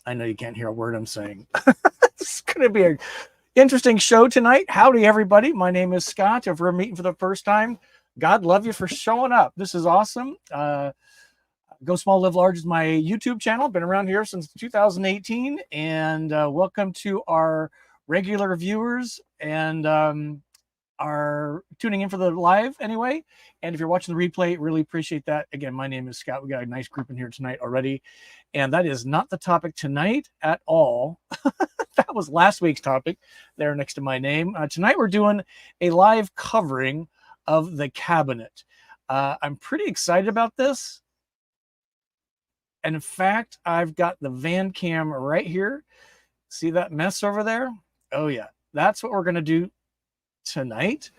I know you can't hear a word I'm saying. It's going to be an interesting show tonight. Howdy, everybody. My name is Scott. If we're meeting for the first time, God love you for showing up. This is awesome. Go Small, Live Large is my YouTube channel. Been around here since 2018. And welcome to our regular viewers and are tuning in for the live anyway. And if you're watching the replay, really appreciate that. Again, my name is Scott. We got a nice group in here tonight already. And that is not the topic tonight at all. That was last week's topic there next to my name. Tonight we're doing a live covering of the cabinet. I'm pretty excited about this. And in fact, I've got the van cam right here. See that mess over there? Oh yeah, that's what we're going to do tonight.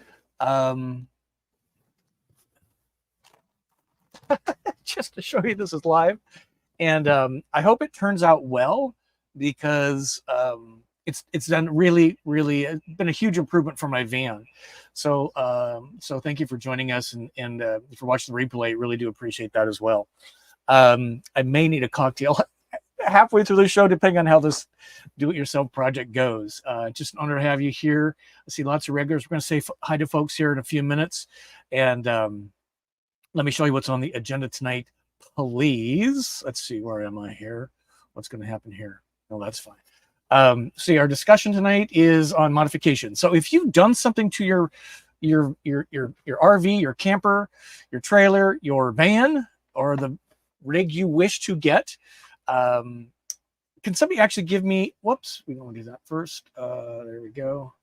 Just to show you this is live. And I hope it turns out well because it's done really, it's been a huge improvement for my van. So thank you for joining us and for watching the replay. Really do appreciate that as well. I may need a cocktail halfway through the show, depending on how this do-it-yourself project goes. Just an honor to have you here. I see lots of regulars. We're going to say hi to folks here in a few minutes. And let me show you what's on the agenda tonight, please. Let's see, where am I here? What's going to happen here? No, that's fine. See, our discussion tonight is on modification. So if you've done something to your RV, your camper, your trailer, your van, or the rig you wish to get, can somebody actually give me, whoops, we don't want to do that first. There we go.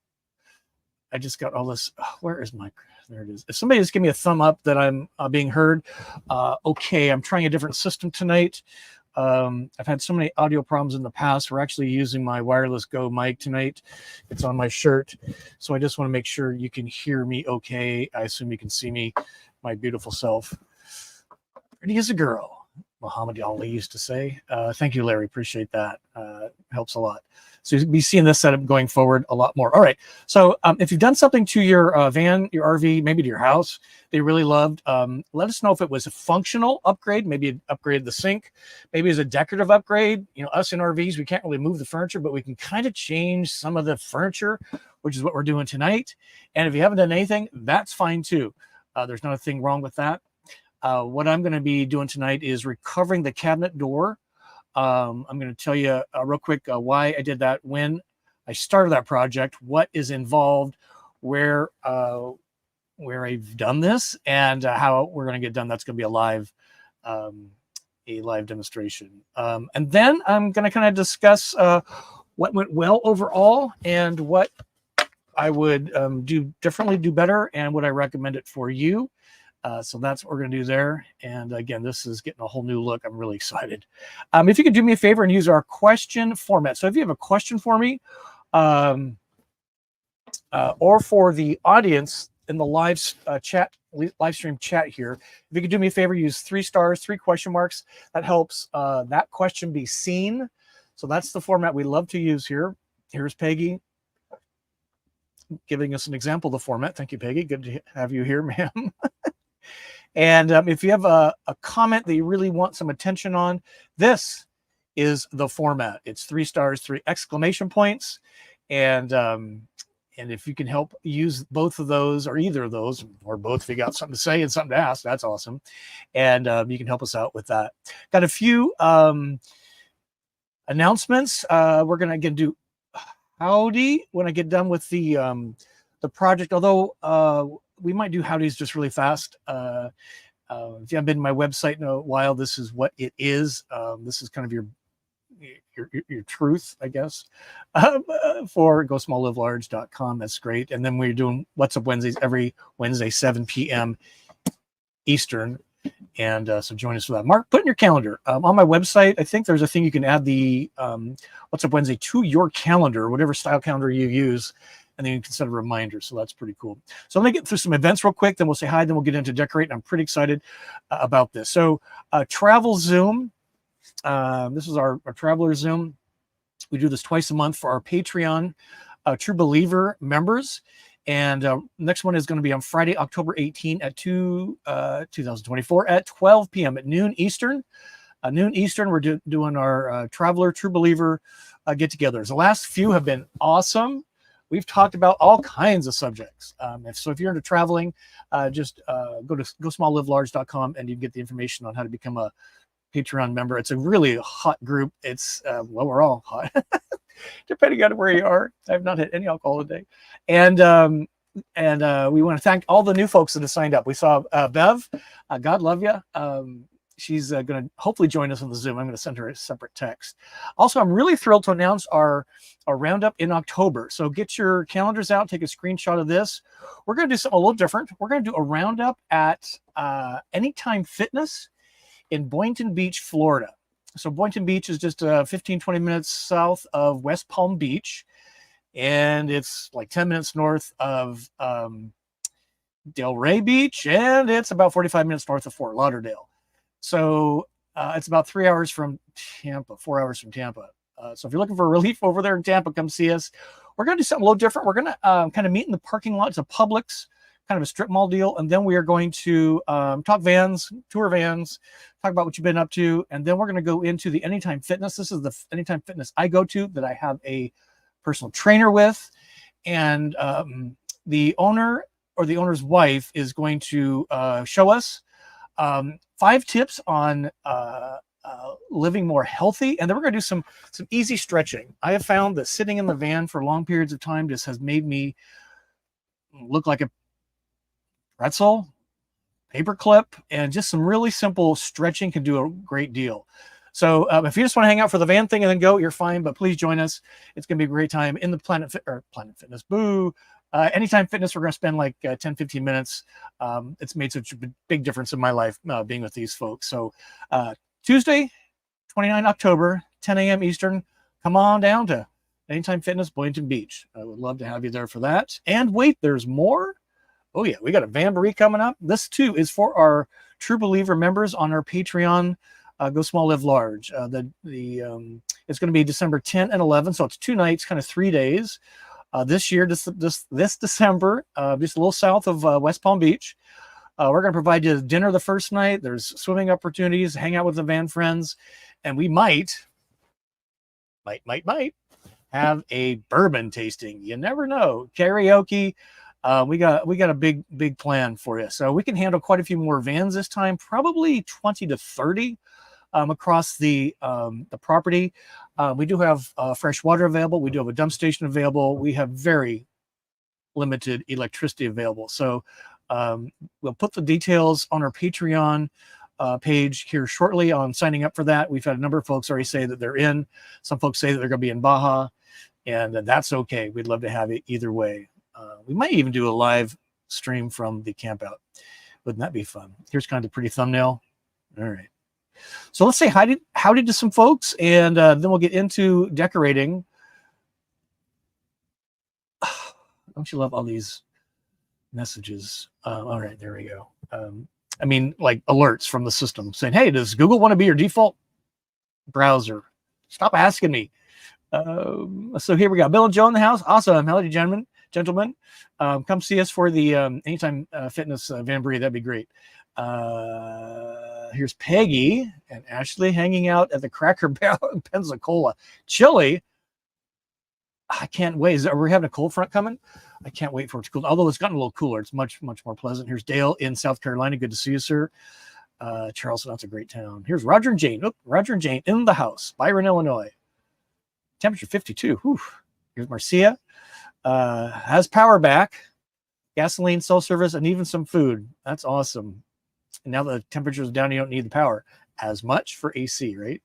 I just got all this. Where is my, there it is. If somebody just give me a thumb up that I'm being heard. Okay, I'm trying a different system tonight. I've had so many audio problems in the past. We're actually using my wireless Go mic tonight. It's on my shirt. So I just want to make sure you can hear me okay. I assume you can see me, my beautiful self. Pretty as a girl, Muhammad Ali used to say. Thank you, Larry. Appreciate that. Helps a lot. So you'll be seeing this setup going forward a lot more. All right. So if you've done something to your van, your RV, maybe to your house, they really loved, let us know if it was a functional upgrade. Maybe you upgraded the sink. Maybe it's a decorative upgrade. You know, us in RVs, we can't really move the furniture, but we can kind of change some of the furniture, which is what we're doing tonight. And if you haven't done anything, that's fine too. There's not a thing wrong with that. What I'm going to be doing tonight is recovering the cabinet door. I'm going to tell you real quick why I did that, when I started that project, what is involved, where I've done this, and how we're going to get done. That's going to be a live demonstration. And then I'm going to kind of discuss what went well overall and what I would do differently, do better, and would I recommend it for you. So that's what we're going to do there. And again, this is getting a whole new look. I'm really excited. If you could do me a favor and use our question format. So if you have a question for me or for the audience in the live stream chat here, if you could do me a favor, use 3 stars, 3 question marks. That helps that question be seen. So that's the format we love to use here. Here's Peggy giving us an example of the format. Thank you, Peggy. Good to have you here, ma'am. And if you have a comment that you really want some attention on, this is the format. It's 3 stars, 3 exclamation points. And if you can help use both of those or either of those or both, if you got something to say and something to ask, that's awesome. And you can help us out with that. Got a few announcements. We're going to again do howdy when I get done with the project, although we might do howdies just really fast. If you haven't been to my website in a while, this is what it is. This is kind of your truth, I guess, for GoSmallLiveLarge.com. That's great. And then we're doing What's Up Wednesdays every Wednesday, 7 p.m. Eastern. And so join us for that. Mark, put in your calendar. On my website, I think there's a thing you can add the What's Up Wednesday to your calendar, whatever style calendar you use, and then you can set a reminder. So that's pretty cool. So let me get through some events real quick, then we'll say hi, then we'll get into decorate. I'm pretty excited about this. So Travel Zoom. This is our Traveler Zoom. We do this twice a month for our Patreon True Believer members. And next one is going to be on Friday, October 18 at 2024 at 12 p.m. at noon Eastern. noon Eastern. We're doing our Traveler True Believer get-togethers. The last few have been awesome. We've talked about all kinds of subjects. If you're into traveling, just go to gosmalllivelarge.com and you can get the information on how to become a Patreon member. It's a really hot group. It's we're all hot, depending on where you are. I've not had any alcohol today, and we want to thank all the new folks that have signed up. We saw Bev. God love you. She's going to hopefully join us on the Zoom. I'm going to send her a separate text. Also, I'm really thrilled to announce our roundup in October. So get your calendars out, take a screenshot of this. We're going to do something a little different. We're going to do a roundup at Anytime Fitness in Boynton Beach, Florida. So Boynton Beach is just 15, 20 minutes south of West Palm Beach. And it's like 10 minutes north of Delray Beach. And it's about 45 minutes north of Fort Lauderdale. So it's about 3 hours from Tampa, 4 hours from Tampa. So if you're looking for relief over there in Tampa, come see us. We're going to do something a little different. We're going to kind of meet in the parking lot. It's a Publix, kind of a strip mall deal. And then we are going to talk vans, tour vans, talk about what you've been up to. And then we're going to go into the Anytime Fitness. This is the Anytime Fitness I go to that I have a personal trainer with. And the owner or the owner's wife is going to show us 5 tips on living more healthy, and then we're going to do some easy stretching. I have found that sitting in the van for long periods of time just has made me look like a pretzel, paperclip, and just some really simple stretching can do a great deal. So if you just want to hang out for the van thing and then go, you're fine, but please join us. It's going to be a great time in the Planet Fitness. Boo. Anytime Fitness, we're going to spend like 10, 15 minutes. It's made such a big difference in my life being with these folks. So Tuesday, 29 October, 10 a.m. Eastern, come on down to Anytime Fitness, Boynton Beach. I would love to have you there for that. And wait, there's more. Oh yeah, we got a Vanboree coming up. This too is for our True Believer members on our Patreon. Go Small, Live Large. It's going to be December 10 and 11, so it's 2 nights, kind of 3 days. This year, this December, just a little south of West Palm Beach. We're going to provide you dinner the first night. There's swimming opportunities, hang out with the van friends, and we might have a bourbon tasting. You never know. Karaoke. We got a big plan for you. So we can handle quite a few more vans this time, probably 20 to 30 across the property. We do have fresh water available. We do have a dump station available. We have very limited electricity available. So we'll put the details on our Patreon page here shortly on signing up for that. We've had a number of folks already say that they're in. Some folks say that they're going to be in Baja, and that's okay. We'd love to have it either way. We might even do a live stream from the camp out. Wouldn't that be fun? Here's kind of a pretty thumbnail. All right. So let's say howdy to some folks, and then we'll get into decorating. Don't you love all these messages? All right, there we go. I mean, like alerts from the system saying, hey, does Google want to be your default browser? Stop asking me. So here we go. Bill and Joe in the house. Awesome. Hello, gentlemen. Come see us for the Anytime Fitness Vanboree. That'd be great. Here's Peggy and Ashley hanging out at the Cracker Barrel in Pensacola. Chilly. I can't wait. Are we having a cold front coming? I can't wait for it to cool. Although it's gotten a little cooler. It's much more pleasant. Here's Dale in South Carolina. Good to see you, sir. Charleston, that's a great town. Here's Roger and Jane. Roger and Jane in the house. Byron, Illinois. Temperature 52. Whew. Here's Marcia. Has power back. Gasoline, cell service, and even some food. That's awesome. And now the temperature is down, you don't need the power as much for AC, right?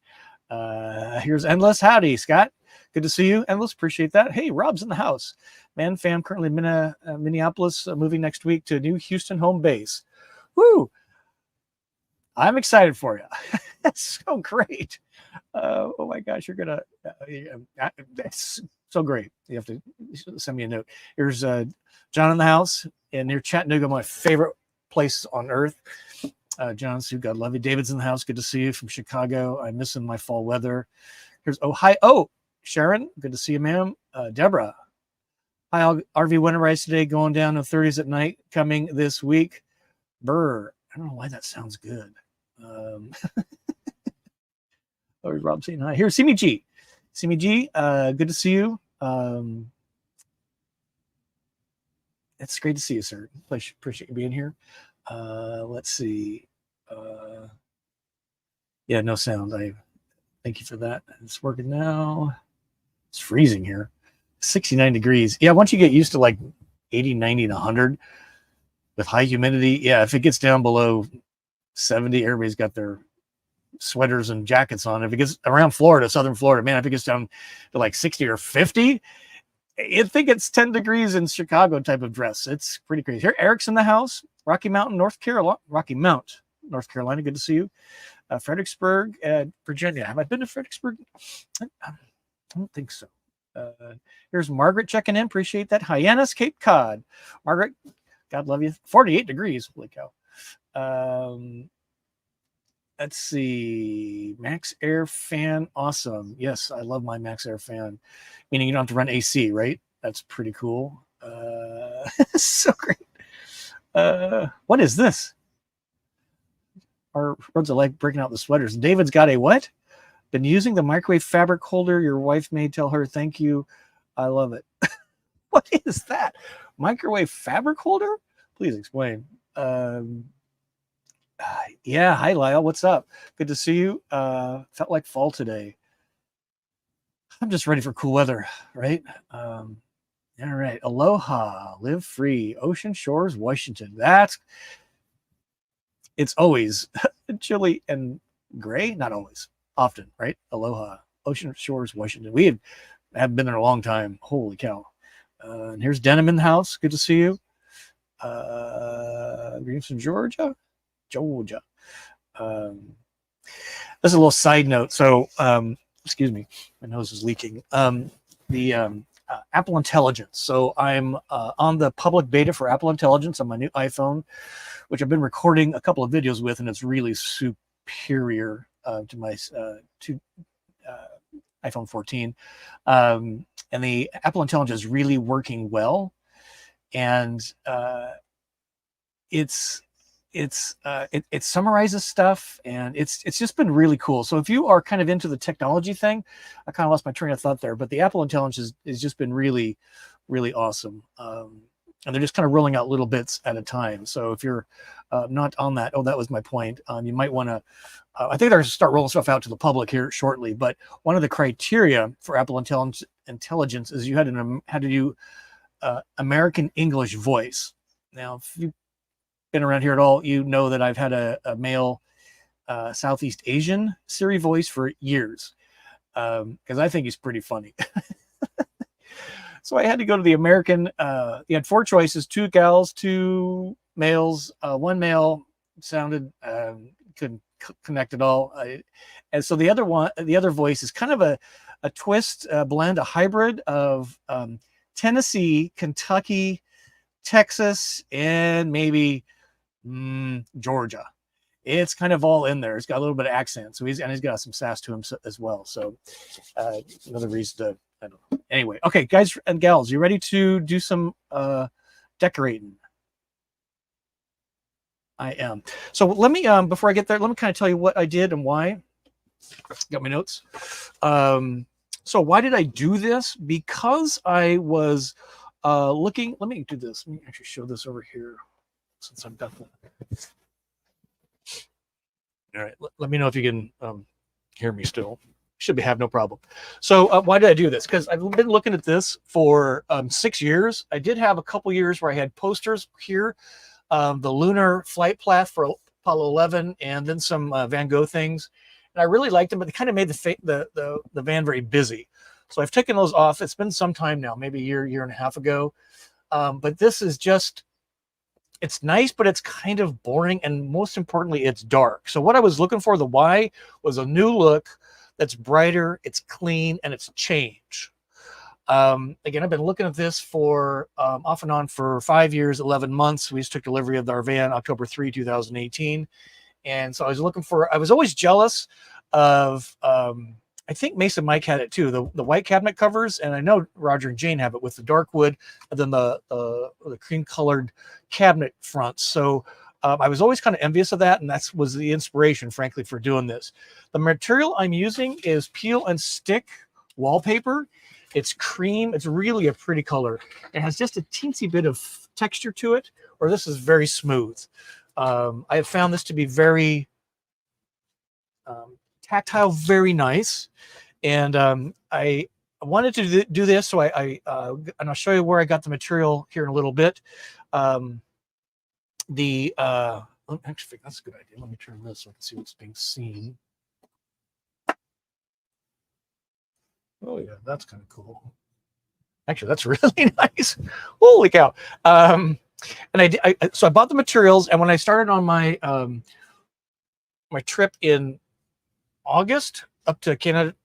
Here's Endless. Howdy, Scott. Good to see you. Endless, appreciate that. Hey, Rob's in the house. Man, fam, currently in Minneapolis, moving next week to a new Houston home base. Woo! I'm excited for you. That's so great. Oh my gosh, you're gonna. That's so great. You have to send me a note. Here's John in the house, and near Chattanooga, my favorite place on earth. John, Sue, God love you. David's in the house. Good to see you from Chicago. I'm missing my fall weather. Here's Ohio. Sharon, good to see you, ma'am. Deborah. Hi, RV winterize today, going down to 30s at night, coming this week. Burr. I don't know why that sounds good. Oh, Rob saying hi. Here's Simi G. Simi G, good to see you. It's great to see you, sir. Appreciate you being here. Let's see. Yeah, no sound. I thank you for that. It's working now. It's freezing here. 69 degrees. Yeah, once you get used to like 80, 90, and 100 with high humidity, yeah, if it gets down below 70, everybody's got their sweaters and jackets on. If it gets around Florida, southern Florida, man, if it gets down to like 60 or 50, you think it's 10 degrees in Chicago type of dress. It's pretty crazy. Here, Eric's in the house. Rocky Mount, North Carolina. Good to see you. Fredericksburg, Virginia. Have I been to Fredericksburg? I don't think so. Here's Margaret checking in. Appreciate that. Hyannis, Cape Cod. Margaret, God love you. 48 degrees. Holy cow. Let's see. Max Air fan. Awesome. Yes, I love my Max Air fan. Meaning you don't have to run AC, right? That's pretty cool. So great. What is this? Our roads are like breaking out the sweaters. David's got a what? Been using the microwave fabric holder your wife made. Tell her thank you. I love it. What is that? Microwave fabric holder? Please explain. Yeah, hi Lyle. What's up? Good to see you. Felt like fall today. I'm just ready for cool weather, right? All right. Aloha. Live free. Ocean Shores, Washington. It's always chilly and gray. Not always. Often, right? Aloha. Ocean Shores, Washington. We have been there a long time. Holy cow. And here's Denim in the house. Good to see you. Greetings from Georgia. This is a little side note. So, excuse me, my nose is leaking. The Apple Intelligence. So I'm on the public beta for Apple Intelligence on my new iPhone, which I've been recording a couple of videos with, and it's really superior to my iPhone 14. And the Apple Intelligence is really working well, and it summarizes stuff, and it's just been really cool. So if you are kind of into the technology thing, I kind of lost my train of thought there, but the Apple Intelligence has just been really, really awesome. And they're just kind of rolling out little bits at a time. So if you're not on that, that was my point. You might want to, I think they're going to start rolling stuff out to the public here shortly, but one of the criteria for Apple Intelligence is you had to do American English voice. Now, if you've been around here at all, you know that I've had a male Southeast Asian Siri voice for years because I think he's pretty funny. So I had to go to the American. You had 4 choices: 2 gals, 2 males, 1 male. Sounded couldn't connect at all. And so the other voice is kind of a twist, blend, a hybrid of Tennessee, Kentucky, Texas, and maybe Georgia. It's kind of all in there. It's got a little bit of accent, so he's got some sass to him as well. So another reason to, I don't know. Anyway, okay, guys and gals, you ready to do some decorating? I am. So let me before I get there, let me kind of tell you what I did and why. Got my notes. So why did I do this? Because I was looking. Let me do this. Let me actually show this over here, since I've got the. All right. Let me know if you can hear me still. Should have no problem. So why did I do this? Because I've been looking at this for 6 years. I did have a couple years where I had posters here, the lunar flight path for Apollo 11, and then some Van Gogh things. And I really liked them, but they kind of made the van very busy. So I've taken those off. It's been some time now, maybe a year and a half ago. But this is just, it's nice, but it's kind of boring. And most importantly, it's dark. So what I was looking for, the why, was a new look that's brighter, it's clean, and it's change. Again, I've been looking at this for off and on for 5 years, 11 months. We just took delivery of our van October 3, 2018. And so I was always jealous of, I think Mason Mike had it too, the white cabinet covers. And I know Roger and Jane have it with the dark wood and then the cream colored cabinet fronts. So I was always kind of envious of that, and that was the inspiration, frankly, for doing this. The material I'm using is peel and stick wallpaper. It's cream. It's really a pretty color. It has just a teensy bit of texture to it, or this is very smooth. I have found this to be very tactile, very nice. And I wanted to do this, so and I'll show you where I got the material here in a little bit. Actually, that's a good idea. Let me turn this so I can see what's being seen. Oh yeah, that's kind of cool. Actually, that's really nice. Holy cow! And so I bought the materials, and when I started on my my trip in August up to Canada,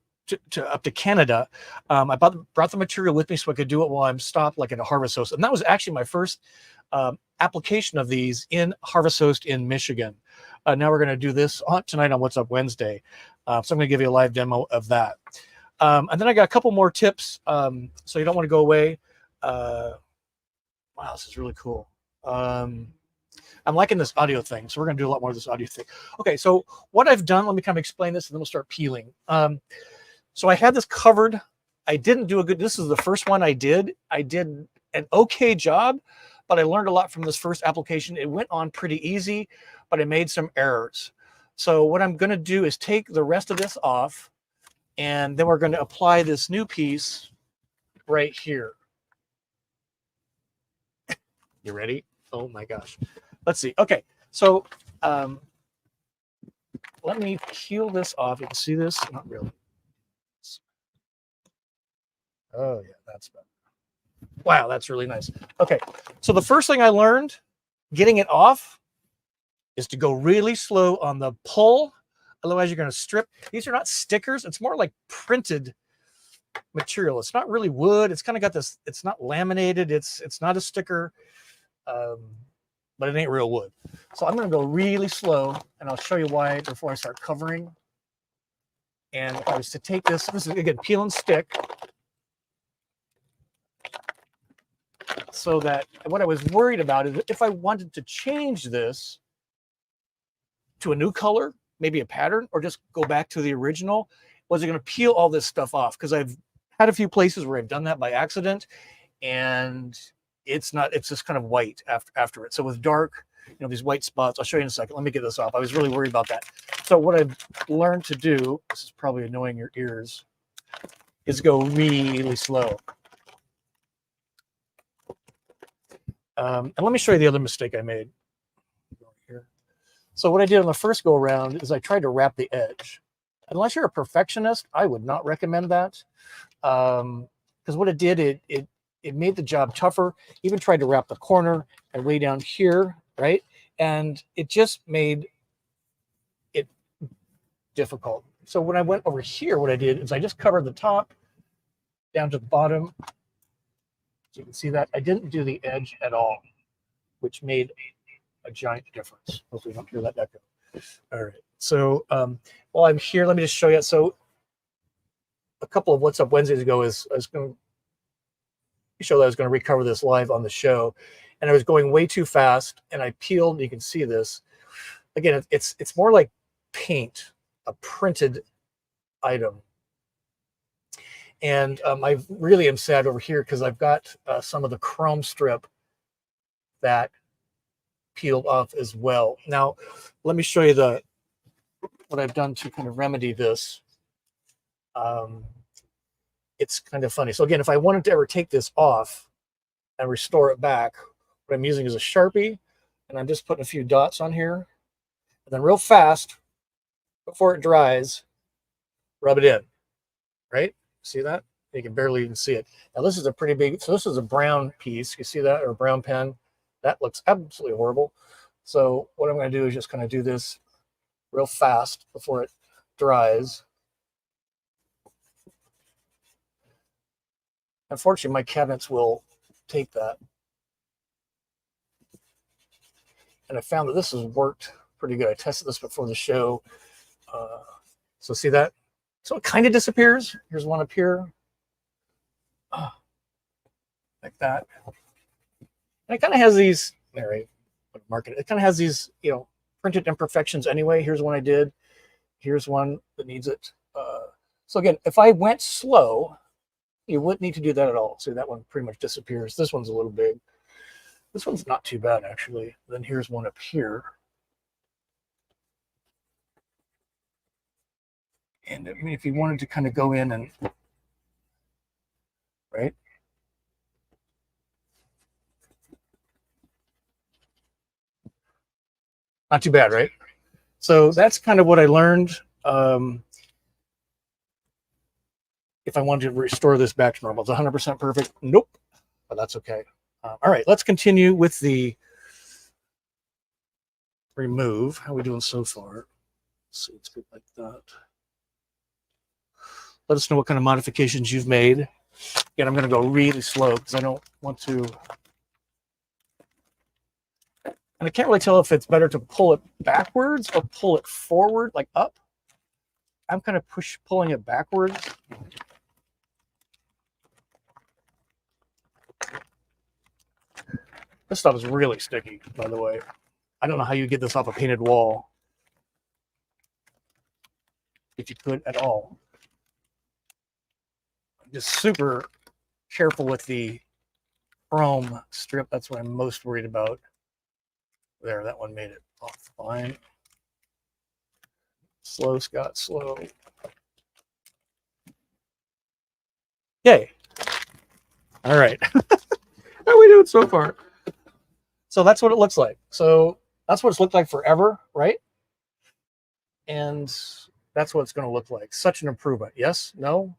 I brought the material with me so I could do it while I'm stopped, like at a Harvest Host, and that was actually my first application of these in Harvest Host in Michigan. Now we're going to do this tonight on What's Up Wednesday, so I'm going to give you a live demo of that. And then I got a couple more tips, so you don't want to go away. Wow, this is really cool. I'm liking this audio thing, so we're going to do a lot more of this audio thing. Okay, so what I've done, let me kind of explain this, and then we'll start peeling. So I had this covered. I didn't do a good, this is the first one I did. I did an okay job, but I learned a lot from this first application. It went on pretty easy, but I made some errors. So what I'm going to do is take the rest of this off, and then we're going to apply this new piece right here. You ready? Oh my gosh. Let's see. Okay, so let me peel this off. You can see this? Not really. Oh yeah, that's better. Wow, that's really nice. Okay, so the first thing I learned getting it off is to go really slow on the pull. Otherwise, you're going to strip. These are not stickers. It's more like printed material. It's not really wood. It's kind of got this. It's not laminated. It's not a sticker, but it ain't real wood. So I'm going to go really slow, and I'll show you why before I start covering. And if I was to take this is again peel and stick. So that what I was worried about is if I wanted to change this to a new color, maybe a pattern, or just go back to the original, was it going to peel all this stuff off? Because I've had a few places where I've done that by accident, and it's just kind of white after it. So with dark, these white spots, I'll show you in a second. Let me get this off. I was really worried about that. So what I've learned to do, this is probably annoying your ears, is go really slow. And let me show you the other mistake I made. Here. So what I did on the first go around is I tried to wrap the edge. Unless you're a perfectionist, I would not recommend that. Because what it did, it made the job tougher. Even tried to wrap the corner and way down here, right? And it just made it difficult. So when I went over here, what I did is I just covered the top down to the bottom. So you can see that I didn't do the edge at all, which made a giant difference. Hopefully you don't hear that echo. All right. So while I'm here, let me just show you. So a couple of What's Up Wednesdays ago I was going to show that I was going to recover this live on the show, and I was going way too fast, and I peeled. You can see this. Again, it's more like paint, a printed item. And I really am sad over here because I've got some of the chrome strip that peeled off as well. Now, let me show you what I've done to kind of remedy this. It's kind of funny. So again, if I wanted to ever take this off and restore it back, what I'm using is a Sharpie, and I'm just putting a few dots on here. And then real fast, before it dries, rub it in, right? See that? You can barely even see it. Now this is a pretty big, so this is a brown piece. You see that, or a brown pen? That looks absolutely horrible. So what I'm going to do is just kind of do this real fast before it dries. Unfortunately, my cabinets will take that. And I found that this has worked pretty good. I tested this before the show. So see that? So it kind of disappears. Here's one up here. Like that. And it kind of has these, all right, put them mark it. It kind of has these, printed imperfections anyway. Here's one I did. Here's one that needs it. So again, if I went slow, you wouldn't need to do that at all. See, that one pretty much disappears. This one's a little big. This one's not too bad, actually. Then here's one up here. And I mean, if you wanted to kind of go in and, right? Not too bad, right? So that's kind of what I learned. If I wanted to restore this back to normal, it's 100% perfect. Nope, but that's okay. All right, let's continue with the remove. How are we doing so far? Let's see, it's good like that. Let us know what kind of modifications you've made. Again, I'm going to go really slow because I don't want to. And I can't really tell if it's better to pull it backwards or pull it forward, like up. I'm kind of pulling it backwards. This stuff is really sticky, by the way. I don't know how you get this off a painted wall. If you could at all. I'm just super careful with the chrome strip. That's what I'm most worried about. There, that one made it off fine. Slow, Scott, slow. Yay. All right. How are we doing so far? So that's what it looks like. So that's what it's looked like forever, right? And that's what it's going to look like. Such an improvement. Yes? No?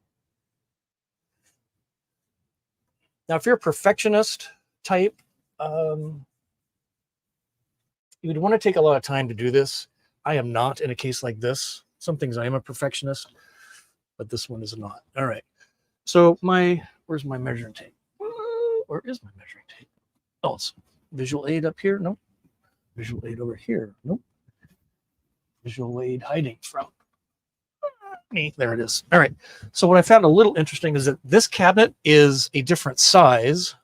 Now, if you're a perfectionist type, you would want to take a lot of time to do this. I am not in a case like this. Some things I am a perfectionist, but this one is not. All right. So where's my measuring tape? Where is my measuring tape? Oh, it's visual aid up here. Nope. Visual aid over here. Nope. Visual aid hiding from me. There it is. All right. So what I found a little interesting is that this cabinet is a different size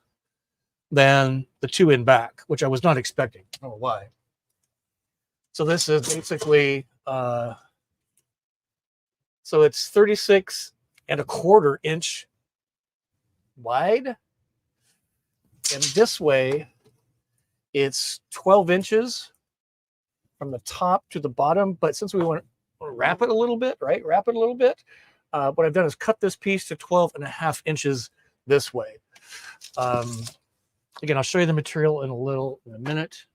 than the two in back, which I was not expecting. I don't know why. So this is basically, so it's 36.25 inch wide. And this way, it's 12 inches from the top to the bottom. But since we want to wrap it a little bit, right? Wrap it a little bit. What I've done is cut this piece to 12.5 inches this way. Again, I'll show you the material in a minute.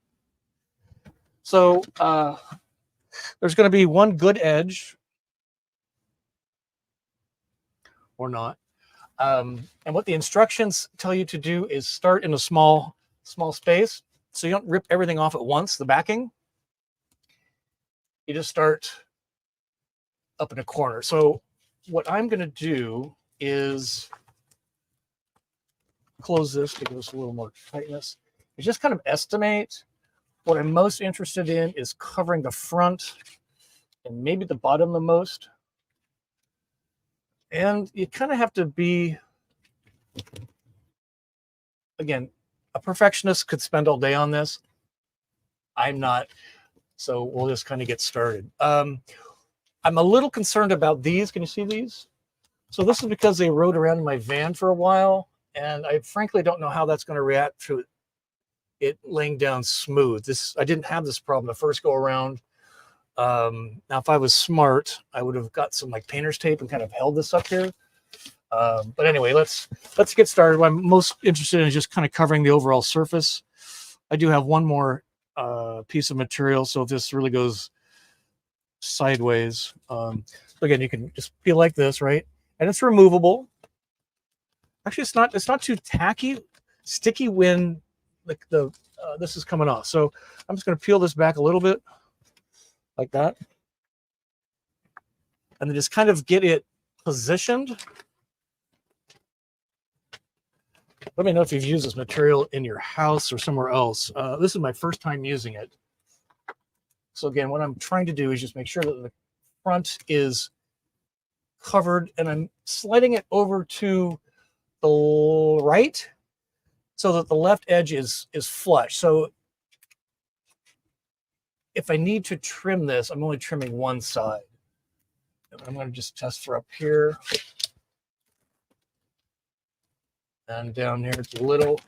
So there's going to be one good edge or not. And what the instructions tell you to do is start in a small space. So you don't rip everything off at once, the backing. You just start up in a corner. So what I'm going to do is close this to give us a little more tightness. You just kind of estimate. What I'm most interested in is covering the front and maybe the bottom the most. And you kind of have to be, again, a perfectionist could spend all day on this. I'm not. So we'll just kind of get started. I'm a little concerned about these. Can you see these? So this is because they rode around in my van for a while. And I frankly don't know how that's going to react to it laying down smooth. I didn't have this problem the first go around. Now, if I was smart, I would have got some like painter's tape and kind of held this up here. But anyway, let's get started. What I'm most interested in is just kind of covering the overall surface. I do have one more piece of material, so if this really goes sideways, so again, you can just feel like this, right? And it's removable. Actually, it's not too sticky when this is coming off. So I'm just going to peel this back a little bit like that. And then just kind of get it positioned. Let me know if you've used this material in your house or somewhere else. This is my first time using it. So again, what I'm trying to do is just make sure that the front is covered, and I'm sliding it over to the right so that the left edge is flush. So if I need to trim this, I'm only trimming one side. And I'm going to just test for up here. And down here, it's a little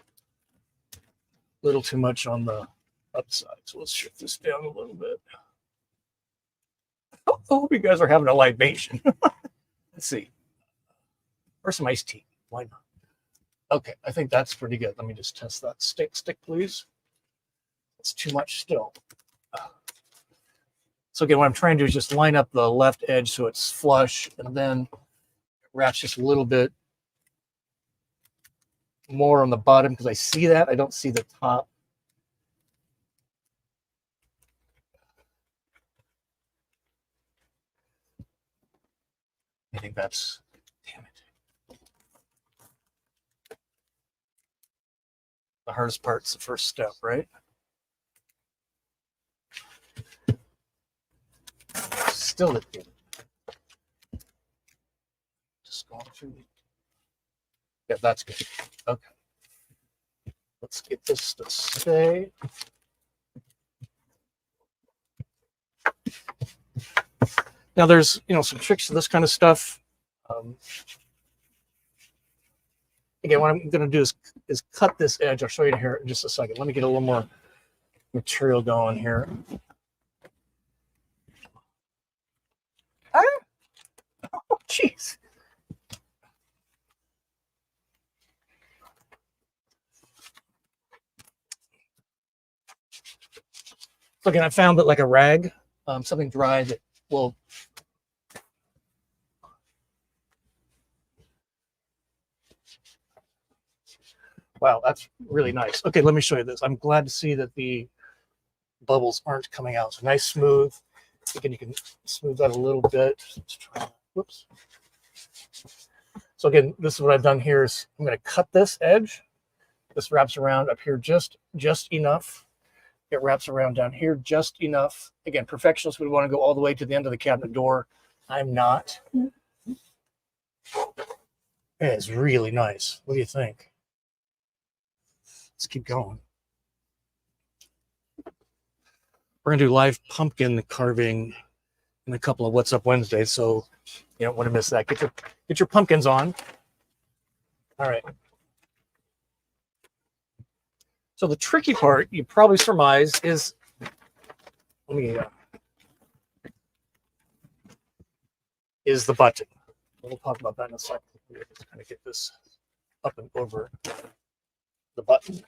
too much on the upside. So let's shift this down a little bit. I hope you guys are having a libation. Let's see. Or some iced tea. Why not? Okay, I think that's pretty good. Let me just test that. Stick, please. It's too much still. So again, what I'm trying to do is just line up the left edge so it's flush, and then wraps just a little bit more on the bottom because I see that. I don't see the top. I think that's, damn it. The hardest part's the first step, right? Still the thing. Just going through. Yeah, that's good. Okay. Let's get this to stay. Now there's, some tricks to this kind of stuff. Again, what I'm going to do is cut this edge. I'll show you here in just a second. Let me get a little more material going here. Oh, jeez. So again, I found that like a rag, something dry that will. Wow, that's really nice. Okay, let me show you this. I'm glad to see that the bubbles aren't coming out. So nice, smooth. Again, you can smooth that a little bit. Let's try. Whoops. So again, this is what I've done here is I'm going to cut this edge. This wraps around up here just enough. It wraps around down here just enough. Again, perfectionists would want to go all the way to the end of the cabinet door. I'm not. It's really nice. What do you think? Let's keep going. We're going to do live pumpkin carving in a couple of What's Up Wednesdays, so you don't want to miss that. Get your pumpkins on. All right. So the tricky part, you probably surmise, is is the button. We'll talk about that in a second. Just kind of get this up and over the button.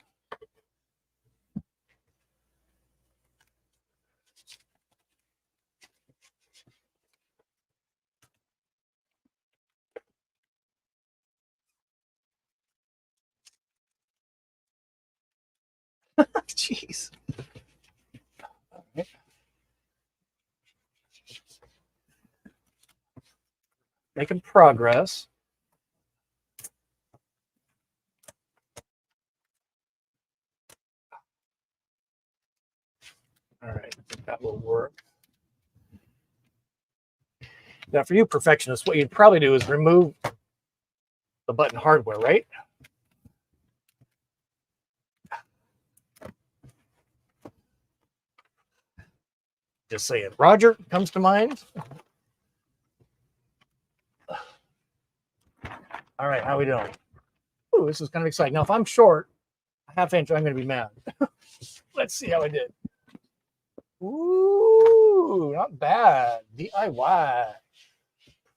Jeez. All right. Making progress. All right, I think that will work. Now, for you perfectionists, what you'd probably do is remove the button hardware, right? Just saying. Roger comes to mind. All right, how are we doing? Ooh, this is kind of exciting. Now, if I'm short, a half inch, I'm going to be mad. Let's see how I did. Ooh, not bad. DIY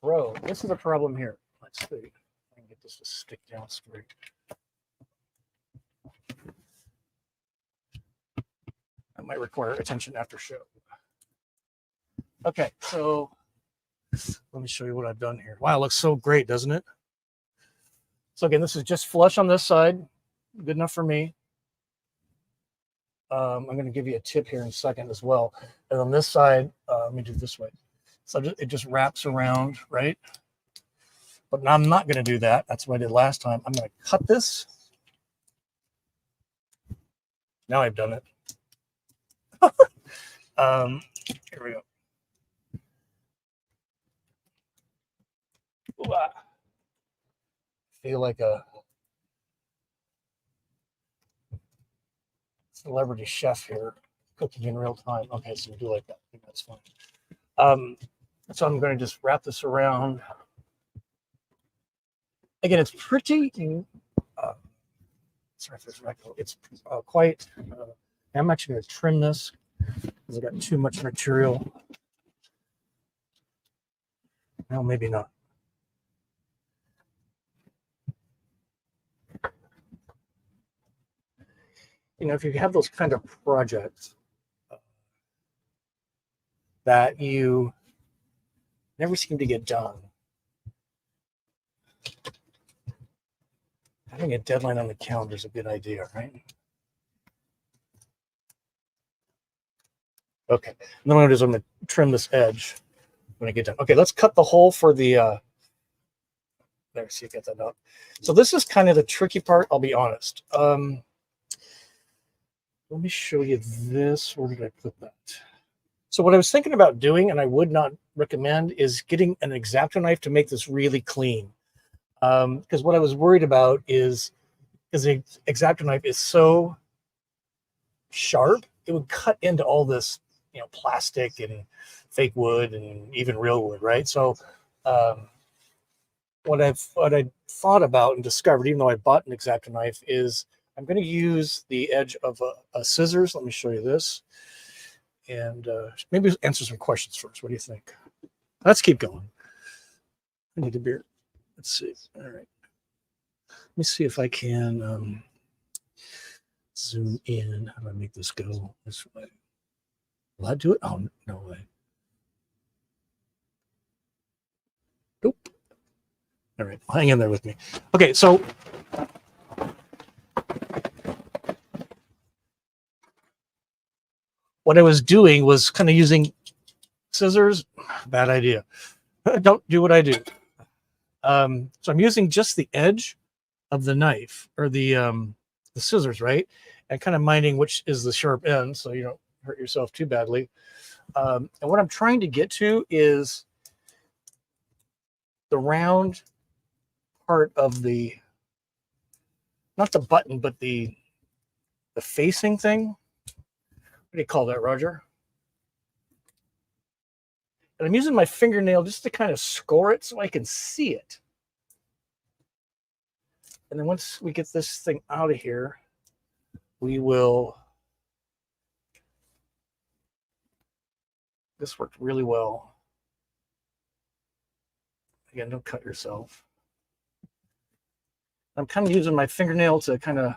Pro. This is a problem here. Let's see. I can get this to stick down straight. That might require attention after show. Okay, so let me show you what I've done here. Wow, it looks so great, doesn't it? So again, this is just flush on this side. Good enough for me. I'm going to give you a tip here in a second as well. And on this side, let me do it this way. So it just wraps around, right? But now I'm not going to do that. That's what I did last time. I'm going to cut this. Now I've done it. Here we go. Ooh, feel like a celebrity chef here cooking in real time. Okay, so we do like that. I think that's fine. So I'm going to just wrap this around. Again, it's pretty. Sorry if there's echo. It's quite. I'm actually going to trim this because I got too much material. No, maybe not. You know, if you have those kind of projects that you never seem to get done, having a deadline on the calendar is a good idea, right? Okay, and then what I'm going to do is I'm going to trim this edge when I get done. Okay, let's cut the hole for the, there, see, get that up. So this is kind of the tricky part, I'll be honest. Let me show you this. Where did I put that? So what I was thinking about doing, and I would not recommend, is getting an X-Acto knife to make this really clean. Because what I was worried about is, because the X-Acto knife is so sharp, it would cut into all this, you know, plastic and fake wood and even real wood, right? So what I thought about and discovered, even though I bought an X-Acto knife, is I'm going to use the edge of a scissors. Let me show you this. And maybe answer some questions first. What do you think? Let's keep going. I need a beer. Let's see. All right. Let me see if I can zoom in. How do I make this go this way? Will that do it? Oh, no way. Nope. All right. Hang in there with me. Okay. So what I was doing was kind of using scissors. Bad idea. Don't do what I do. So I'm using just the edge of the knife or the scissors, right? And kind of minding which is the sharp end so you don't hurt yourself too badly. And what I'm trying to get to is the round part of the, not the button, but the facing thing. What do you call that, Roger? And I'm using my fingernail just to kind of score it so I can see it. And then once we get this thing out of here, we will, this worked really well. Again, don't cut yourself. I'm kind of using my fingernail to kind of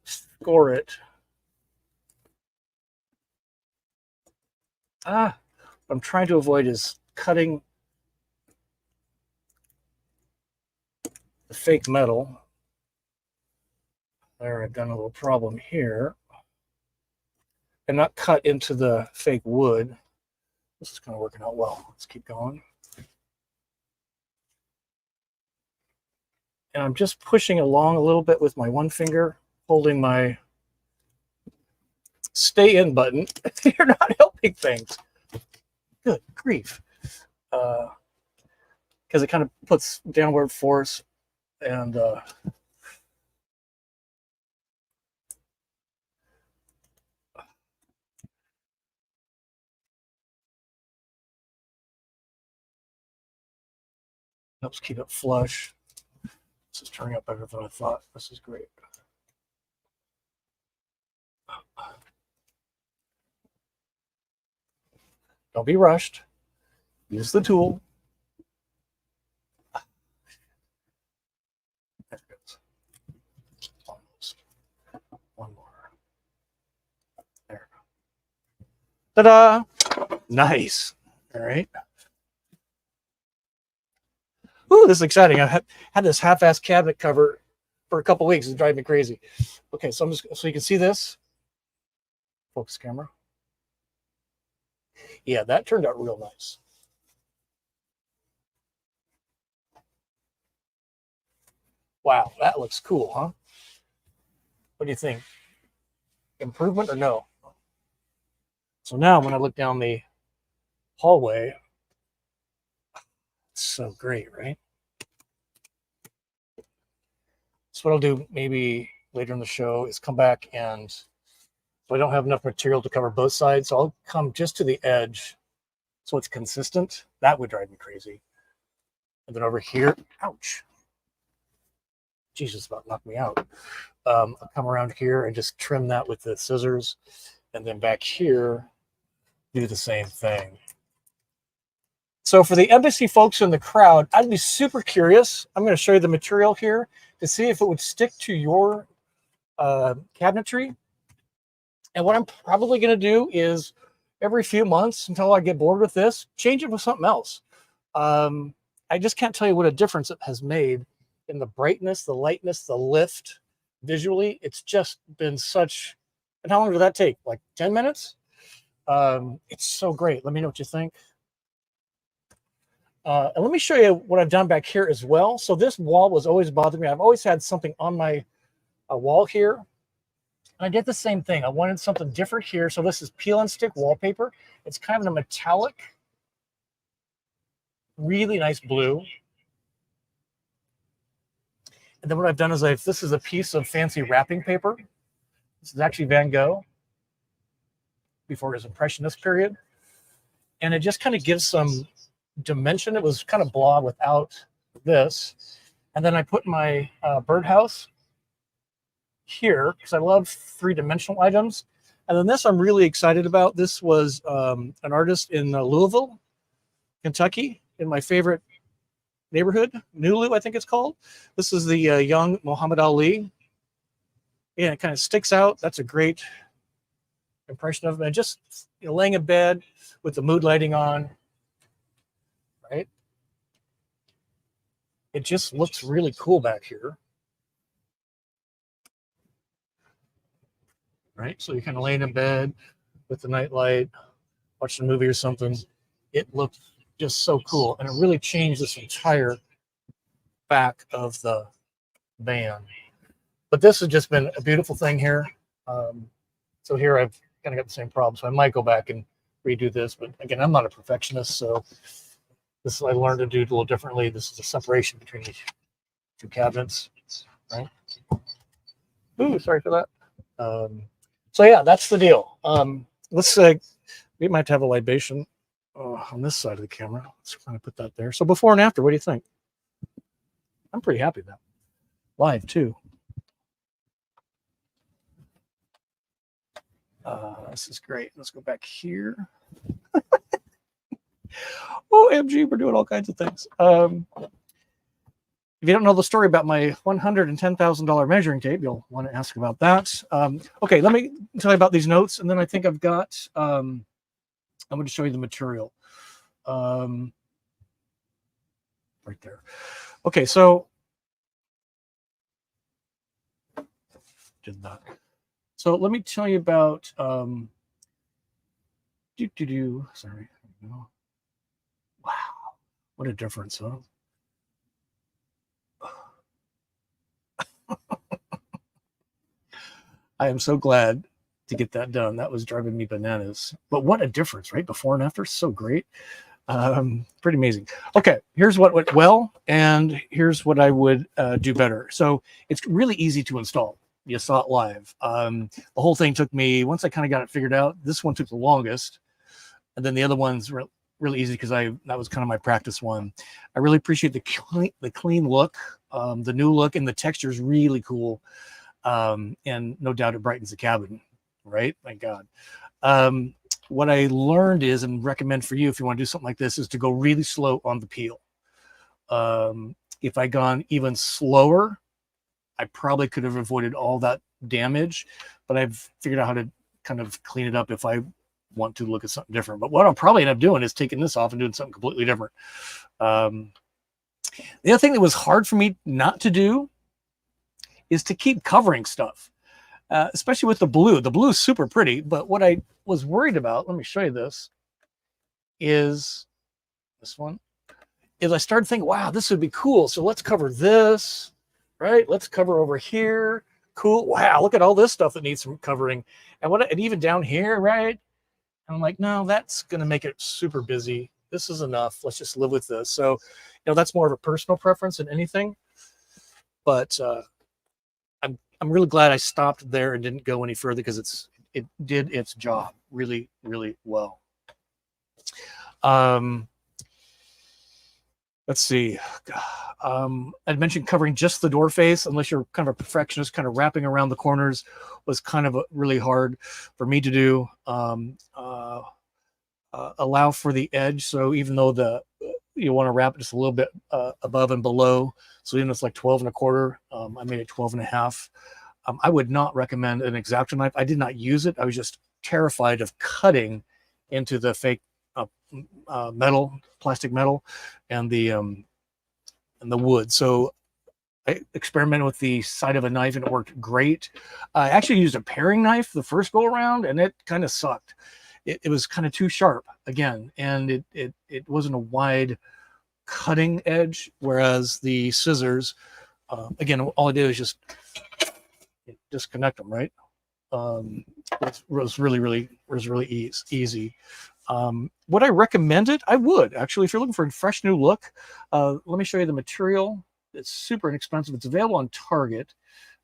score it. What I'm trying to avoid is cutting the fake metal. There, I've done a little problem here. And not cut into the fake wood. This is kind of working out well. Let's keep going. And I'm just pushing along a little bit with my one finger, holding my stay in button. You're not helping things. Good grief. Because it kind of puts downward force and helps keep it flush. This is turning out better than I thought. This is great. Don't be rushed. Use the tool. There it goes. Almost. One more. There. Ta-da! Nice. All right. Ooh, this is exciting. I've had this half-ass cabinet cover for a couple weeks. It's driving me crazy. Okay, so I'm just, so you can see this. Focus camera. Yeah, that turned out real nice. Wow, that looks cool, huh? What do you think? Improvement or no? So now when I look down the hallway, it's so great, right? So what I'll do maybe later in the show is come back and So I don't have enough material to cover both sides. So I'll come just to the edge so it's consistent. That would drive me crazy. And then over here, ouch. Jesus, about knocked me out. I'll come around here and just trim that with the scissors. And then back here, do the same thing. So for the embassy folks in the crowd, I'd be super curious. I'm going to show you the material here to see if it would stick to your cabinetry. And what I'm probably going to do is every few months until I get bored with this, change it with something else. I just can't tell you what a difference it has made in the brightness, the lightness, the lift. Visually, it's just been such. And how long did that take? Like 10 minutes? It's so great. Let me know what you think. And let me show you what I've done back here as well. So this wall was always bothering me. I've always had something on my wall here. And I did the same thing. I wanted something different here. So this is peel and stick wallpaper. It's kind of a metallic, really nice blue. And then what I've done is this is a piece of fancy wrapping paper. This is actually Van Gogh before his Impressionist period. And it just kind of gives some dimension. It was kind of blah without this. And then I put my birdhouse here because I love three-dimensional items. And then this I'm really excited about. This was an artist in Louisville, Kentucky, in my favorite neighborhood, Nulu, I think it's called. This is the young Muhammad Ali. Yeah, it kind of sticks out. That's a great impression of him. And just laying in bed with the mood lighting on, right? It just looks really cool back here. Right? So you're kind of laying in bed with the night light, watching a movie or something. It looked just so cool. And it really changed this entire back of the van. But this has just been a beautiful thing here. So here I've kind of got the same problem. So I might go back and redo this. But again, I'm not a perfectionist. So this I learned to do a little differently. This is a separation between these two cabinets. Right? Ooh, sorry for that. So yeah, that's the deal. Let's we might have a libation on this side of the camera. Let's kind of put that there. So before and after, what do you think? I'm pretty happy with that. Live too. This is great. Let's go back here. OMG, we're doing all kinds of things. If you don't know the story about my $110,000 measuring tape, you'll want to ask about that. Okay, let me tell you about these notes, and then I think I've got, I'm going to show you the material. Right there. Okay, so, did that. So let me tell you about, sorry. Wow, what a difference, huh? I am so glad to get that done. That was driving me bananas. But what a difference, right? Before and after, so great. Pretty amazing. Okay, here's what went well, and here's what I would do better. So it's really easy to install. You saw it live. The whole thing took me, once I kind of got it figured out, this one took the longest. And then the other one's really easy because that was kind of my practice one. I really appreciate the clean look, the new look, and the texture is really cool. And no doubt it brightens the cabin, right? Thank God. What I learned is, and recommend for you if you want to do something like this, is to go really slow on the peel. If I'd gone even slower, I probably could have avoided all that damage, but I've figured out how to kind of clean it up if I want to look at something different. But what I'll probably end up doing is taking this off and doing something completely different. The other thing that was hard for me not to do is to keep covering stuff, especially with the blue. The blue is super pretty, but what I was worried about, let me show you this, is this one, is I started thinking, wow, this would be cool. So let's cover this, right? Let's cover over here. Cool. Wow, look at all this stuff that needs some covering. And even down here, right? And I'm like, no, that's going to make it super busy. This is enough. Let's just live with this. So, that's more of a personal preference than anything. But I'm really glad I stopped there and didn't go any further because it did its job really, really well. Um, let's see. I'd mentioned covering just the door face, unless you're kind of a perfectionist, kind of wrapping around the corners was kind of really hard for me to do. Allow for the edge. So even though you want to wrap it just a little bit above and below, so even if it's like 12 and a quarter, I made it 12 and a half. I would not recommend an X-Acto knife. I did not use it. I was just terrified of cutting into the fake plastic metal, and the wood. So I experimented with the side of a knife, and it worked great. I actually used a paring knife the first go around, and it kind of sucked. It was kind of too sharp again, and it wasn't a wide cutting edge. Whereas the scissors, again, all I did was just disconnect them, right? It was really easy. Would I recommend it? I would, actually. If you're looking for a fresh new look, let me show you the material. It's super inexpensive. It's available on Target.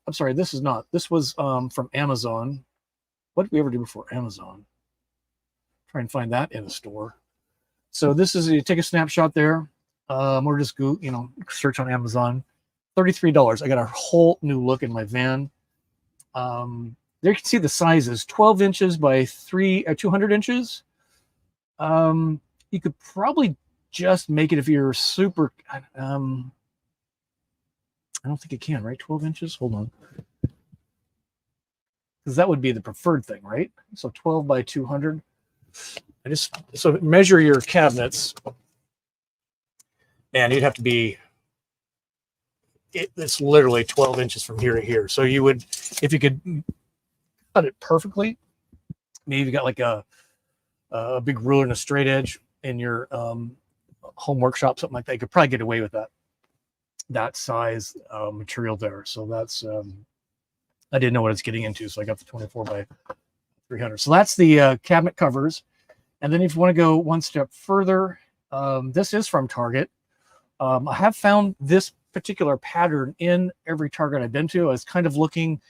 I'm sorry, this is not. This was from Amazon. What did we ever do before Amazon? Try and find that in a store. So this is, you take a snapshot there, or just go, search on Amazon. $33. I got a whole new look in my van. There you can see the sizes: 12 inches by 200 inches. You could probably just make it if you're super. I don't think it can, right? 12 inches. Hold on, because that would be the preferred thing, right? So 12 by 200. So measure your cabinets, and you'd have to be. It's literally 12 inches from here to here. So you would, if you could cut it perfectly, maybe you got like a big ruler and a straight edge in your home workshop, something like that. You could probably get away with that size material there. So that's I didn't know what it's getting into, so I got the 24 by 300. So that's the cabinet covers. And then if you want to go one step further, this is from Target. I have found this particular pattern in every Target I've been to. I was kind of looking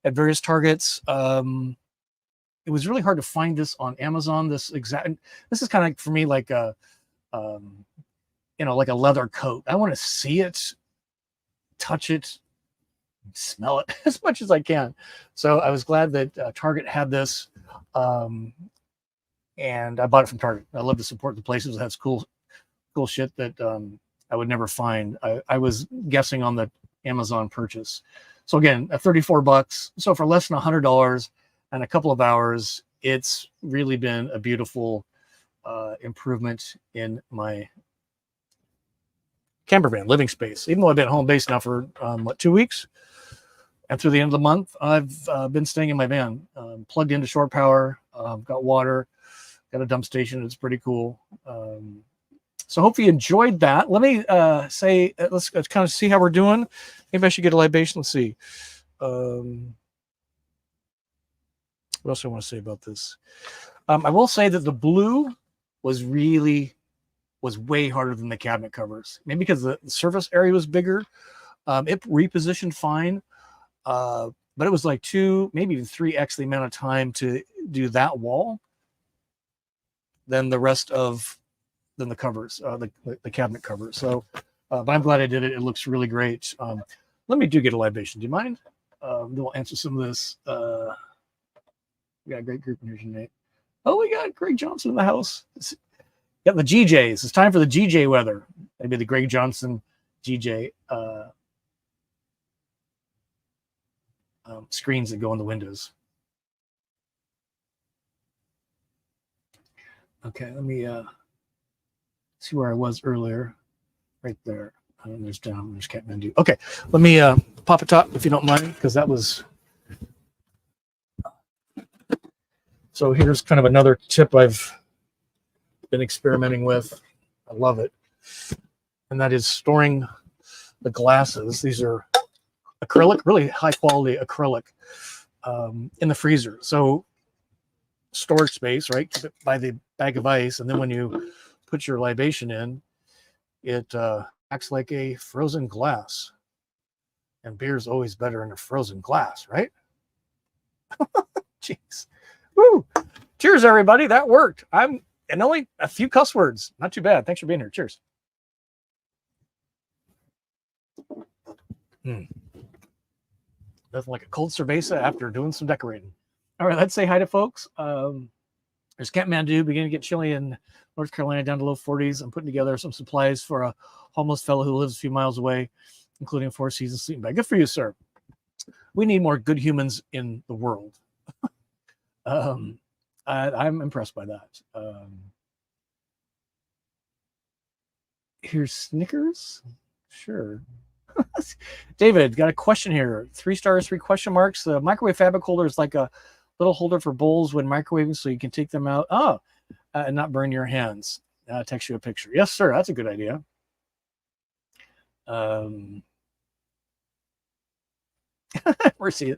at various Targets. It was really hard to find this on Amazon. This is kind of like, for me, like a like a leather coat. I want to see it, touch it, smell it as much as I can. So I was glad that Target had this, and I bought it from Target. I love to support the places that has cool shit that I would never find. I was guessing on the Amazon purchase. So again, at $34. So for less than $100 and a couple of hours, it's really been a beautiful improvement in my camper van living space. Even though I've been home base now for 2 weeks, and through the end of the month, I've been staying in my van, plugged into shore power, got water, got a dump station. It's pretty cool. So hope you enjoyed that. Let me say, let's kind of see how we're doing. Maybe I should get a libation. Let's see. What else do I want to say about this? I will say that the blue was way harder than the cabinet covers. Maybe because the surface area was bigger. It repositioned fine, but it was like 2, maybe even 3x the amount of time to do that wall than the rest of the covers, the cabinet covers. So, but I'm glad I did it. It looks really great. Let me get a libation. Do you mind? Then we'll answer some of this. We got a great group in here tonight. Oh, we got Greg Johnson in the house. Got the GJs. It's time for the GJ weather. Maybe the Greg Johnson GJ screens that go on the windows. Okay, let me see where I was earlier. Right there. There's down. There's Kathmandu. Okay, let me pop a top if you don't mind, because that was. So here's kind of another tip I've been experimenting with. I love it, and that is storing the glasses. These are acrylic, really high quality acrylic, in the freezer. So storage space, right? Keep it by the bag of ice, and then when you put your libation in, it acts like a frozen glass. And beer's always better in a frozen glass, right? Jeez. Woo! Cheers, everybody. That worked. And only a few cuss words. Not too bad. Thanks for being here. Cheers. Nothing like a cold cerveza after doing some decorating. All right, let's say hi to folks. There's Kathmandu, beginning to get chilly in North Carolina, down to low 40s. I'm putting together some supplies for a homeless fellow who lives a few miles away, including a 4-season sleeping bag. Good for you, sir. We need more good humans in the world. I'm impressed by that. Here's Snickers. Sure. David, got a question here. 3 stars, 3 question marks. The microwave fabric holder is like a little holder for bowls when microwaving, so you can take them out. And not burn your hands. Text you a picture. Yes, sir. That's a good idea. Mercy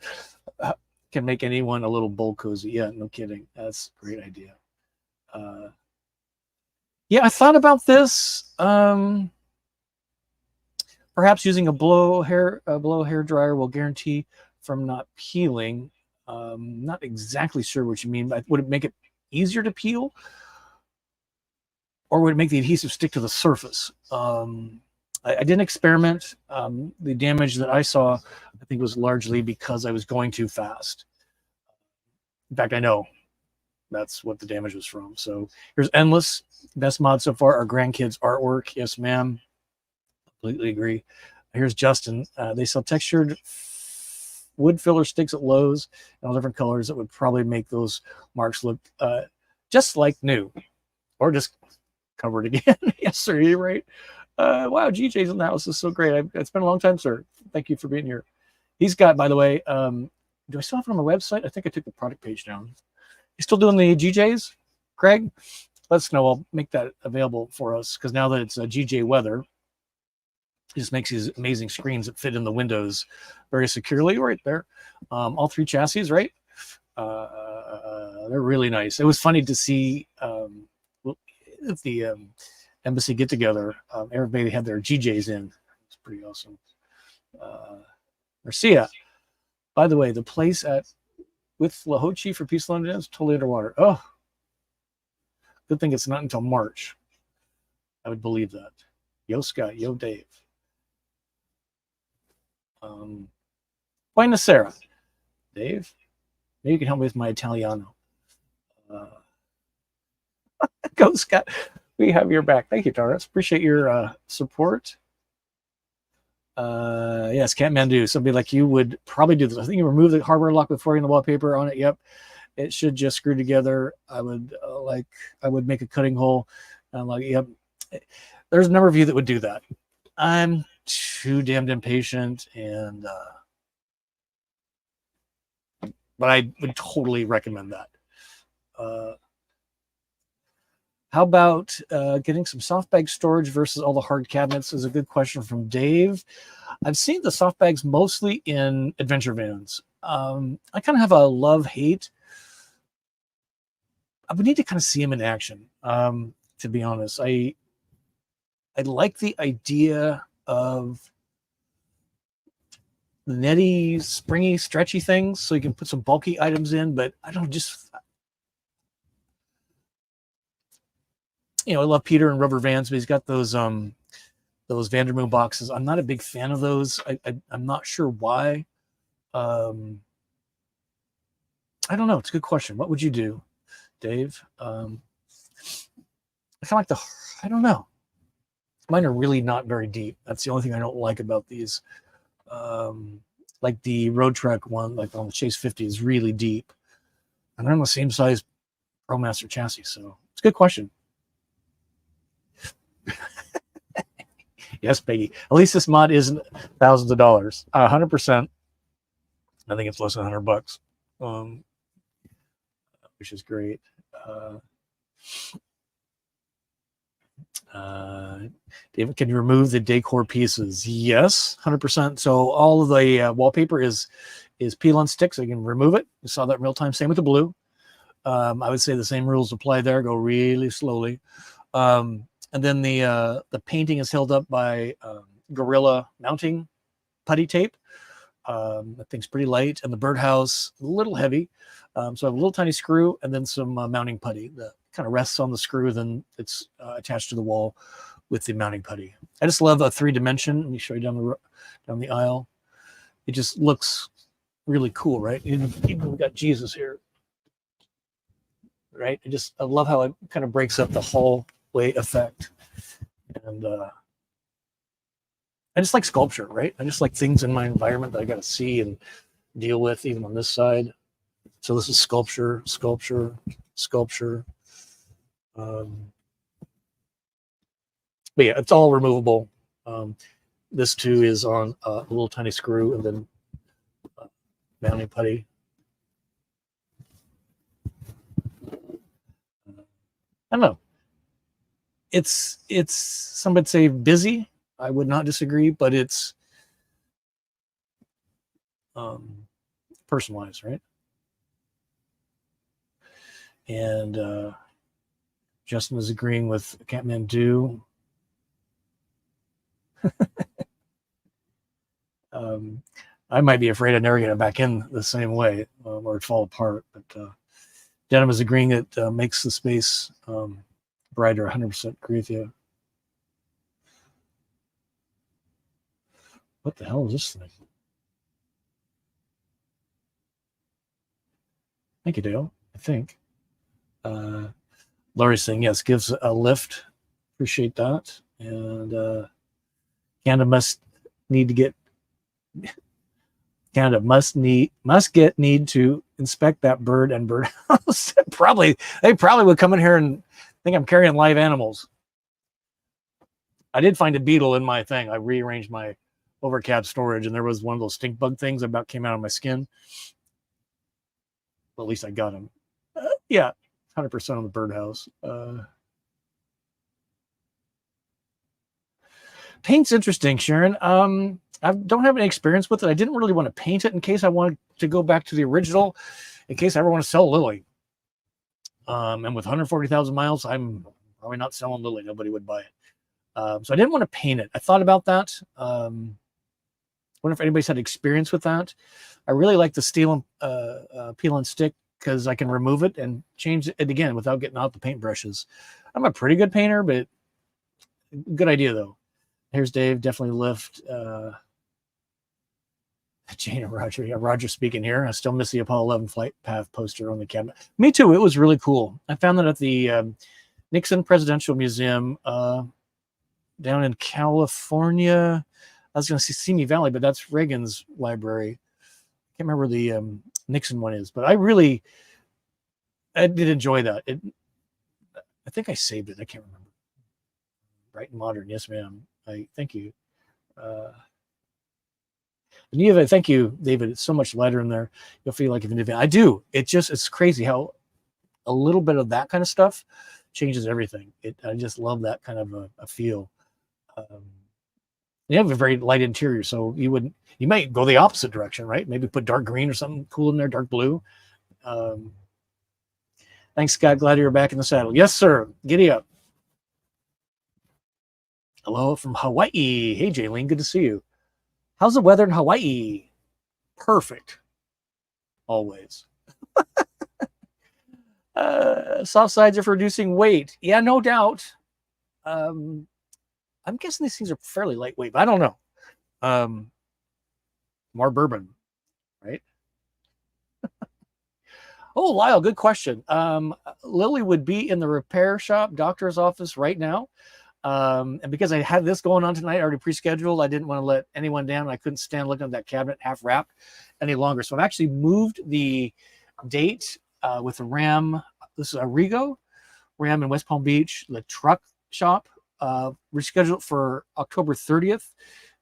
can make anyone a little bowl cozy. Yeah, no kidding. That's a great idea. Yeah, I thought about this. Perhaps using a blow hair dryer will guarantee from not peeling. Not exactly sure what you mean, but would it make it easier to peel, or would it make the adhesive stick to the surface? I didn't experiment. The damage that I saw, I think, was largely because I was going too fast. In fact, I know that's what the damage was from. So here's Endless. Best mod so far, our grandkids' artwork. Yes, ma'am. Completely agree. Here's Justin. They sell textured wood filler sticks at Lowe's in all different colors that would probably make those marks look just like new, or just covered again. Yes, sir. You're right. Wow, GJ's in the house. This is so great. It's been a long time, sir. Thank you for being here. He's got, by the way, do I still have it on my website? I think I took the product page down. You still doing the GJs, Craig? Let us know. I'll make that available for us, because now that it's a GJ weather, he just makes these amazing screens that fit in the windows very securely right there. All 3 chassis, right? They're really nice. It was funny to see the embassy get together. Everybody had their GJs in. It's pretty awesome. Marcia, by the way, the place with Lahochi for Peace London is totally underwater. Oh, good thing it's not until March. I would believe that. Yo, Scott. Yo, Dave. Buena Sera. Dave, maybe you can help me with my Italiano. Go, Scott. We have your back. Thank you, Taurus. Appreciate your support. Yes, Kathmandu. Somebody like you would probably do this. I think you remove the hardware lock before you the wallpaper on it. Yep, it should just screw together. I would make a cutting hole. Yep. There's a number of you that would do that. I'm too damned impatient, and but I would totally recommend that. How about getting some soft bag storage versus all the hard cabinets is a good question from Dave. I've seen the soft bags mostly in adventure vans. I kind of have a love-hate. I would need to kind of see them in action, to be honest. I like the idea of the netty, springy, stretchy things, so you can put some bulky items in, but I don't just... I love Peter and rubber vans, but he's got those Vandermoon boxes. I'm not a big fan of those. I'm not sure why. I don't know. It's a good question. What would you do, Dave? I kind of like I don't know. Mine are really not very deep. That's the only thing I don't like about these. Like the Road Trek one, like on the Chase 50, is really deep. And they're on the same size ProMaster chassis, so it's a good question. Yes, Peggy. At least this mod isn't thousands of dollars. 100%. I think it's less than $100, which is great. David, can you remove the decor pieces? Yes, 100%. So all of the wallpaper is peel on stick, so you can remove it. You saw that in real time. Same with the blue. I would say the same rules apply there. Go really slowly. And then the painting is held up by Gorilla mounting putty tape. That thing's pretty light, and the birdhouse a little heavy. So I have a little tiny screw and then some mounting putty that kind of rests on the screw. Then it's attached to the wall with the mounting putty. I just love a 3-dimension. Let me show you down the aisle. It just looks really cool, right? Even we got Jesus here, right? I love how it kind of breaks up the hallway effect, and I just like sculpture, right? I just like things in my environment that I got to see and deal with, even on this side. So this is sculpture, sculpture, sculpture. But yeah, it's all removable. This too is on a little tiny screw and then mounting putty. I don't know. It's some would say busy. I would not disagree, but it's personalized, right? And Justin is agreeing with Kathmandu. I might be afraid I'd never get it back in the same way, or it'd fall apart. But Denim is agreeing it makes the space brighter. 100% agree with you. What the hell is this thing? Thank you, Dale. I think. Laurie's saying, yes, gives a lift. Appreciate that. And Canada must need to inspect that bird and birdhouse. They probably would come in here and think I'm carrying live animals. I did find a beetle in my thing. I rearranged my overcap storage, and there was one of those stink bug things that about came out of my skin. Well, at least I got him. Yeah, 100% on the birdhouse. Paint's interesting, Sharon. I don't have any experience with it. I didn't really want to paint it in case I wanted to go back to the original, in case I ever want to sell Lily. And with 140,000 miles, I'm probably not selling Lily. Nobody would buy it. So I didn't want to paint it. I thought about that. Wonder if anybody's had experience with that. I really like the steel and peel and stick because I can remove it and change it again without getting out the paintbrushes. I'm a pretty good painter, but good idea though. Here's Dave, definitely lift. Jane and Roger. Yeah, Roger speaking here. I still miss the Apollo 11 flight path poster on the cabinet. Me too. It was really cool. I found that at the Nixon Presidential Museum down in California. I was going to say Simi Valley, but that's Reagan's library. I can't remember where the Nixon one is, but I did enjoy that. I think I saved it. I can't remember. Bright and modern. Yes, ma'am. Thank you. Thank you, David. It's so much lighter in there. You'll feel like if I do. It's crazy how a little bit of that kind of stuff changes everything. I just love that kind of a feel. You have a very light interior, so you might go the opposite direction, right? Maybe put dark green or something cool in there, dark blue. Thanks, Scott. Glad you're back in the saddle. Yes, sir. Giddy up. Hello from Hawaii. Hey, Jaylene. Good to see you. How's the weather in Hawaii? Perfect. Always. Soft sides are for reducing weight. Yeah, no doubt. I'm guessing these things are fairly lightweight, but I don't know. More bourbon, right? Oh, Lyle, good question. Lily would be in the repair shop, doctor's office right now. And because I had this going on tonight, already pre-scheduled, I didn't want to let anyone down. I couldn't stand looking at that cabinet half wrapped any longer. So I've actually moved the date with the Ram. This is a Rego Ram in West Palm Beach, the truck shop. Rescheduled for October 30th.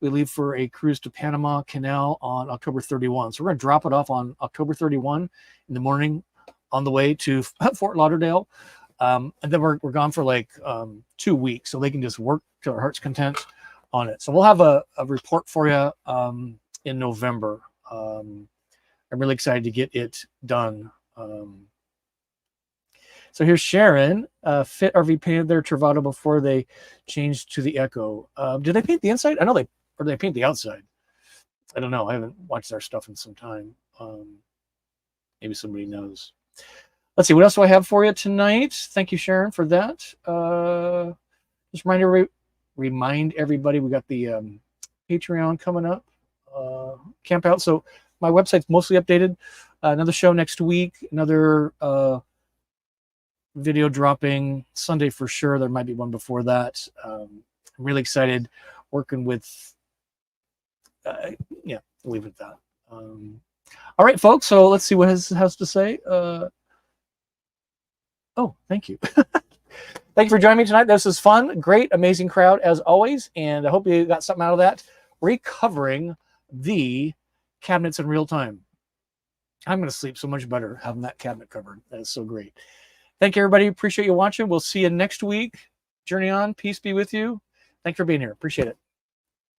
We leave for a cruise to Panama Canal on October 31. So we're going to drop it off on October 31 in the morning on the way to Fort Lauderdale. And then we're gone for like 2 weeks, so they can just work to our heart's content on it. So we'll have a report for you in November. I'm really excited to get it done. So here's Sharon. Fit RV painted their Travato before they changed to the Echo. Did they paint the inside? I know they paint the outside. I don't know. I haven't watched our stuff in some time. Maybe somebody knows. Let's see. What else do I have for you tonight? Thank you, Sharon, for that. Just remind everybody we got the Patreon coming up. Camp out. So my website's mostly updated. Another show next week. Another video dropping Sunday for sure. There might be one before that. I'm really excited working with. Yeah, leave it at that. All right, folks. So let's see what has to say. Oh, thank you. Thank you for joining me tonight. This is fun. Great, amazing crowd as always. And I hope you got something out of that. Recovering the cabinets in real time. I'm going to sleep so much better having that cabinet covered. That is so great. Thank you, everybody. Appreciate you watching. We'll see you next week. Journey on. Peace be with you. Thanks for being here. Appreciate it.